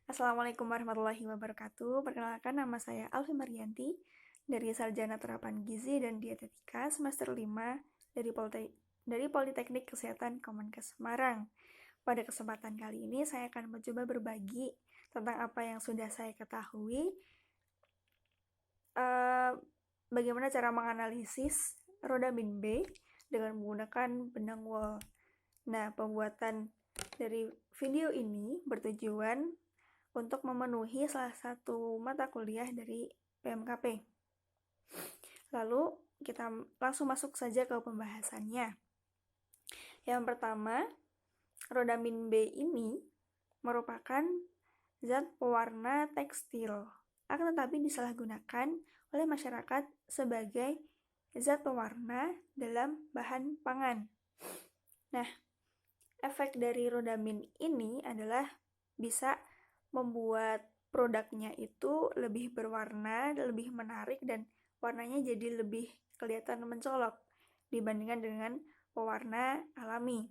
Assalamualaikum warahmatullahi wabarakatuh. Perkenalkan, nama saya Alfi Marianti dari Sarjana Terapan Gizi dan Dietetika semester 5 dari Politeknik Kesehatan Kemenkes Semarang. Pada kesempatan kali ini saya akan mencoba berbagi tentang apa yang sudah saya ketahui, bagaimana cara menganalisis rodamin B dengan menggunakan benang wol. Nah, pembuatan dari video ini bertujuan untuk memenuhi salah satu mata kuliah dari PMKP. Lalu kita langsung masuk saja ke pembahasannya. Yang pertama, rodamin B ini merupakan zat pewarna tekstil, akan tetapi disalahgunakan oleh masyarakat sebagai zat pewarna dalam bahan pangan. Nah, efek dari rodamin ini adalah bisa membuat produknya itu lebih berwarna, lebih menarik, dan warnanya jadi lebih kelihatan mencolok dibandingkan dengan pewarna alami.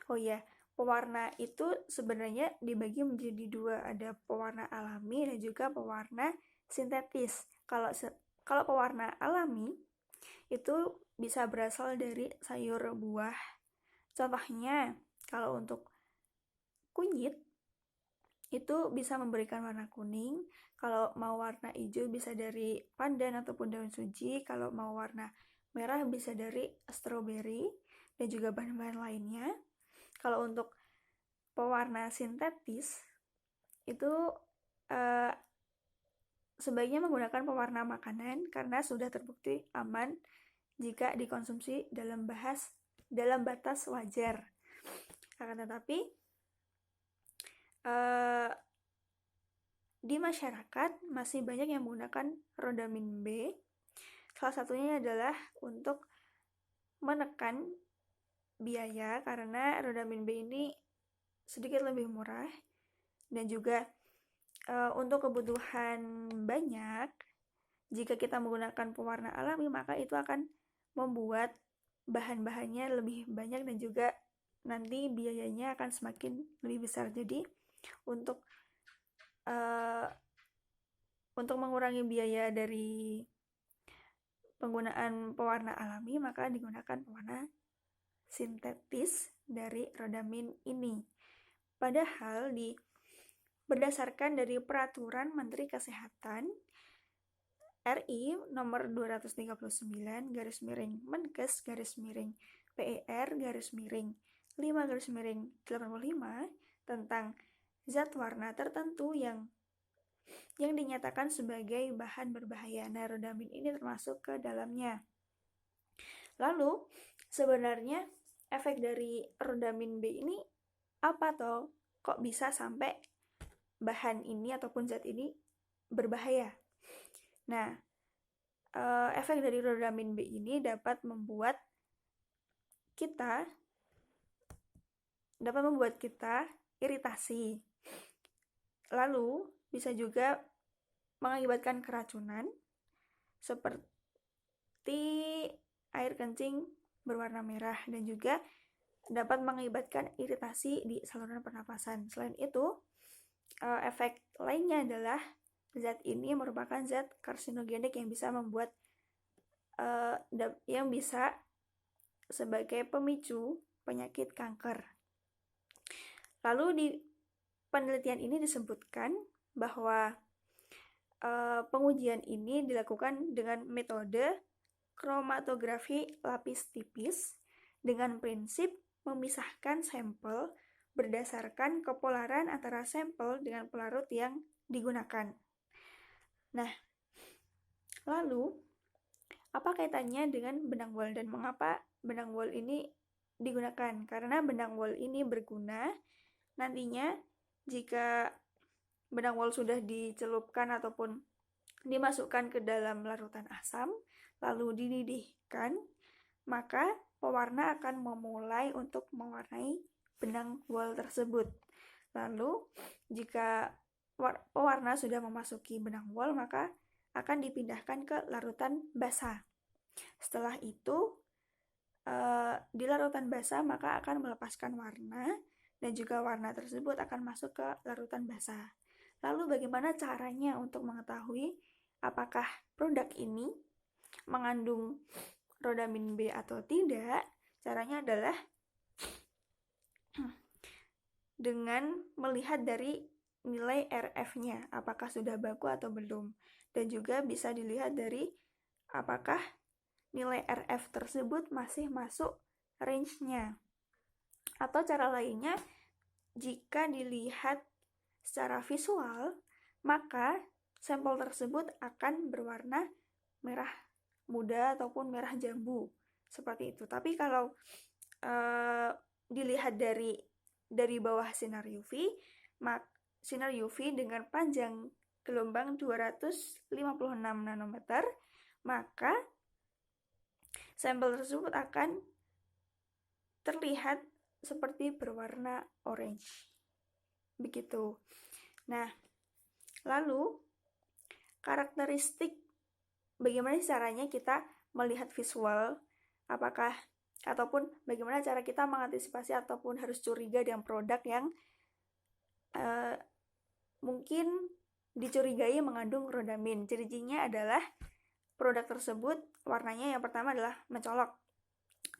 Oh ya, pewarna itu sebenarnya dibagi menjadi dua, ada pewarna alami dan juga pewarna sintetis. Kalau pewarna alami itu bisa berasal dari sayur buah. Contohnya, kalau untuk kunyit itu bisa memberikan warna kuning. Kalau mau warna hijau bisa dari pandan ataupun daun suji. Kalau mau warna merah bisa dari stroberi dan juga bahan-bahan lainnya. Kalau untuk pewarna sintetis itu sebaiknya menggunakan pewarna makanan karena sudah terbukti aman jika dikonsumsi dalam batas wajar. Akan tetapi di masyarakat masih banyak yang menggunakan rodamin B. Salah satunya adalah untuk menekan biaya karena rodamin B ini sedikit lebih murah dan juga untuk kebutuhan banyak. Jika kita menggunakan pewarna alami maka itu akan membuat bahan-bahannya lebih banyak dan juga nanti biayanya akan semakin lebih besar. Jadi untuk mengurangi biaya dari penggunaan pewarna alami, maka digunakan pewarna sintetis dari rodamin ini. Padahal berdasarkan dari Peraturan Menteri Kesehatan RI nomor 239 garis miring Menkes garis miring PER garis miring 5 garis miring 85 tentang zat warna tertentu yang dinyatakan sebagai bahan berbahaya. Nah, rodamin ini termasuk ke dalamnya. Lalu, sebenarnya efek dari rodamin B ini apa toh? Kok bisa sampai bahan ini ataupun zat ini berbahaya? Nah, efek dari rodamin B ini dapat membuat kita iritasi. Lalu, bisa juga mengakibatkan keracunan seperti air kencing berwarna merah dan juga dapat mengakibatkan iritasi di saluran pernapasan. Selain itu, efek lainnya adalah zat ini merupakan zat karsinogenik yang bisa membuat yang bisa sebagai pemicu penyakit kanker. Lalu di penelitian ini disebutkan bahwa pengujian ini dilakukan dengan metode kromatografi lapis tipis dengan prinsip memisahkan sampel berdasarkan kepolaran antara sampel dengan pelarut yang digunakan. Nah, lalu apa kaitannya dengan benang wol dan mengapa benang wol ini digunakan? Karena benang wol ini berguna nantinya jika benang wol sudah dicelupkan ataupun dimasukkan ke dalam larutan asam, lalu dididihkan, maka pewarna akan memulai untuk mewarnai benang wol tersebut. Lalu, jika pewarna sudah memasuki benang wol, maka akan dipindahkan ke larutan basah. Setelah itu, di larutan basah maka akan melepaskan warna dan juga warna tersebut akan masuk ke larutan basah. Lalu bagaimana caranya untuk mengetahui apakah produk ini mengandung rodamin B atau tidak? Caranya adalah dengan melihat dari nilai RF-nya, apakah sudah baku atau belum. Dan juga bisa dilihat dari apakah nilai RF tersebut masih masuk range-nya. Atau cara lainnya, jika dilihat secara visual, maka sampel tersebut akan berwarna merah muda ataupun merah jambu, seperti itu. Tapi kalau dilihat dari bawah sinar UV, sinar UV dengan panjang gelombang 256 nanometer, maka sampel tersebut akan terlihat seperti berwarna orange. Begitu. Nah, lalu karakteristik bagaimana caranya kita melihat visual, apakah ataupun bagaimana cara kita mengantisipasi ataupun harus curiga dengan produk yang mungkin dicurigai mengandung rodamin. Ciri-cirinya adalah produk tersebut warnanya yang pertama adalah mencolok,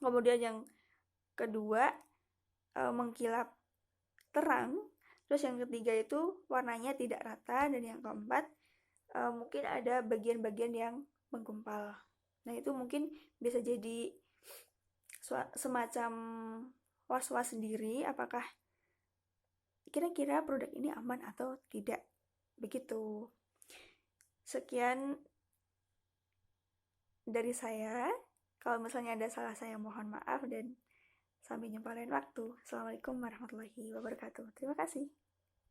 kemudian yang kedua mengkilap terang, terus yang ketiga itu warnanya tidak rata, dan yang keempat mungkin ada bagian-bagian yang menggumpal. Nah, itu mungkin bisa jadi semacam was-was sendiri, apakah kira-kira produk ini aman atau tidak. Begitu. Sekian dari saya. Kalau misalnya ada salah, saya mohon maaf, dan sampai jumpa lain waktu. Assalamualaikum warahmatullahi wabarakatuh. Terima kasih.